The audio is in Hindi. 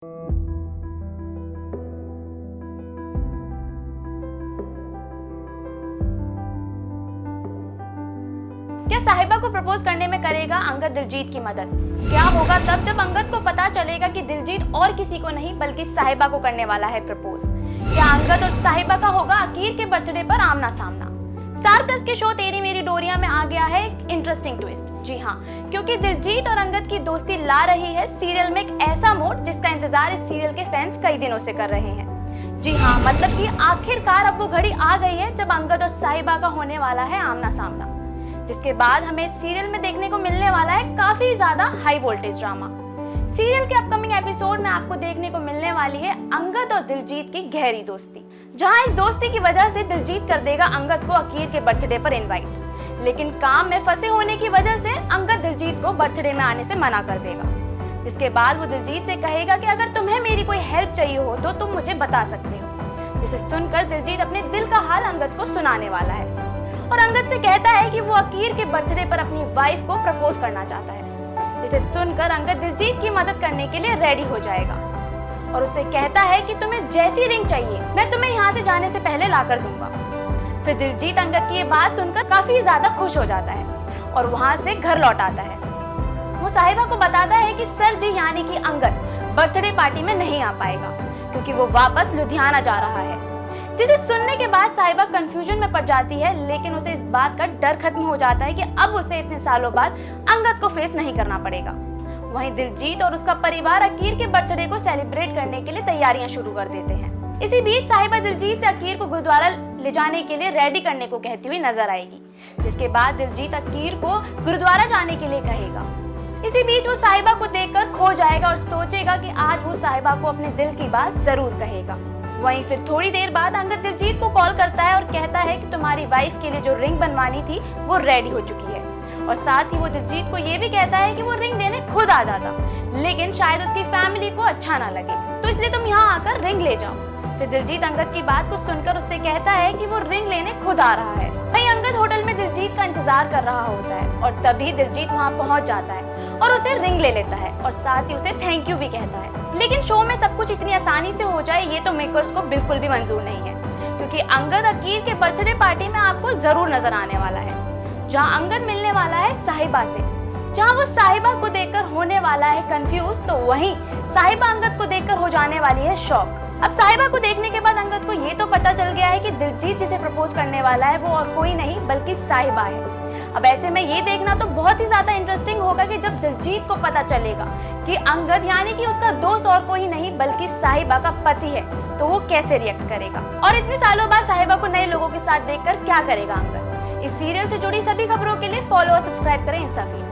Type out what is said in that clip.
क्या साहिबा को प्रपोज करने में करेगा अंगद दिलजीत की मदद? क्या होगा तब जब अंगद को पता चलेगा कि दिलजीत और किसी को नहीं बल्कि साहिबा को करने वाला है प्रपोज? क्या अंगद और साहिबा का होगा अकीर के बर्थडे पर आमना सामना? स्टार प्लस के शो तेरी मेरी डोरिया में आ गया है एक इंटरेस्टिंग ट्विस्ट। जी हाँ, क्योंकि दिलजीत और अंगद की दोस्ती ला रही है सीरियल में एक ऐसा मोड़ जिसका इंतजार इस सीरियल के फैंस कई दिनों से कर रहे हैं। जी हाँ, मतलब कि आखिरकार अब वो घड़ी आ गई है जब अंगद और साहिबा का होने वाला है आमना सामना, जिसके बाद हमें सीरियल में देखने को मिलने वाला है काफी ज्यादा हाई वोल्टेज ड्रामा। सीरियल के अपकमिंग एपिसोड में आपको देखने को मिलने वाली है अंगद और दिलजीत की गहरी दोस्ती, जहां इस दोस्ती की वजह से दिलजीत कर देगा अंगद को अकीर के बर्थडे पर इनवाइट, लेकिन काम में फंसे होने की वजह से अंगद दिलजीत को बर्थडे में आने से मना कर देगा। जिसके बाद वो दिलजीत से कहेगा कि अगर तुम्हें मेरी कोई हेल्प चाहिए हो तो तुम मुझे बता सकते हो। जिसे सुनकर दिलजीत अपने दिल का हाल अंगद को सुनाने वाला है और अंगद से कहता है कि वो अकीर के बर्थडे पर अपनी वाइफ को प्रपोज करना चाहता है। जिसे सुनकर अंगद दिलजीत की मदद करने के लिए रेडी हो जाएगा और उससे कहता है कि तुम्हें जैसी रिंग चाहिए मैं तुम्हें यहाँ से जाने से पहले ला कर दूंगा। फिर दिलजीत अंगद की ये बात सुनकर काफी ज्यादा खुश हो जाता है और वहाँ से घर लौट आता है। वो साहिबा को बताता है कि सर जी यानी कि अंगद बर्थडे पार्टी में नहीं आ पाएगा क्योंकि वो वापस लुधियाना जा रहा है। जिसे सुनने के बाद साहिबा कंफ्यूजन में पड़ जाती है, लेकिन उसे इस बात का डर खत्म हो जाता है कि अब उसे इतने सालों बाद अंगद को फेस नहीं करना पड़ेगा। वहीं दिलजीत और उसका परिवार अकीर के बर्थडे को सेलिब्रेट करने के लिए तैयारियां शुरू कर देते हैं। इसी बीच साहिबा दिलजीत से अकीर को गुरुद्वारा ले जाने के लिए रेडी करने को कहती हुई नजर आएगी, जिसके बाद दिलजीत अकीर को गुरुद्वारा जाने के लिए कहेगा। इसी बीच वो साहिबा को देखकर खो जाएगा और सोचेगा कि आज वो साहिबा को अपने दिल की बात जरूर कहेगा। वहीं फिर थोड़ी देर बाद अंगद दिलजीत को कॉल करता है और कहता है कि तुम्हारी वाइफ के लिए जो रिंग बनवानी थी वो रेडी हो चुकी है, और साथ ही वो दिलजीत को ये भी कहता है कि वो रिंग देने खुद आ जाता, लेकिन शायद उसकी फैमिली को अच्छा ना लगे तो इसलिए तुम यहाँ आकर रिंग ले जाओ। फिर दिलजीत अंगद की बात को सुनकर उससे कहता है कि वो रिंग लेने खुद आ रहा है। वहीं अंगद होटल में दिलजीत का इंतजार कर रहा होता है और तभी दिलजीत वहाँ पहुँच जाता है और उसे रिंग ले लेता है और साथ ही उसे थैंक यू भी कहता है। लेकिन शो में सब कुछ इतनी आसानी से हो जाए ये तो मेकर्स को बिल्कुल भी मंजूर नहीं है, क्योंकि अंगद अकीर के बर्थडे पार्टी में आपको जरूर नजर आने वाला है, जहां अंगद मिलने वाला है साहिबा से। जहां वो साहिबा को देखकर होने वाला है कंफ्यूज, तो वहीं साहिबा अंगद को देखकर हो जाने वाली है शॉक। अब साहिबा को देखने के बाद अंगद को ये तो पता चल गया है कि दिलजीत जिसे प्रपोज करने वाला है वो और कोई नहीं बल्कि साहिबा है। अब ऐसे में ये देखना तो बहुत ही ज्यादा इंटरेस्टिंग होगा कि जब दिलजीत को पता चलेगा कि अंगद यानी कि उसका दोस्त और कोई नहीं बल्कि साहिबा का पति है, तो वो कैसे रिएक्ट करेगा और इतने सालों बाद साहिबा को नए लोगों के साथ देखकर क्या करेगा अंगद। इस सीरियल से जुड़ी सभी खबरों के लिए फॉलो और सब्सक्राइब करें इंस्टा फीड।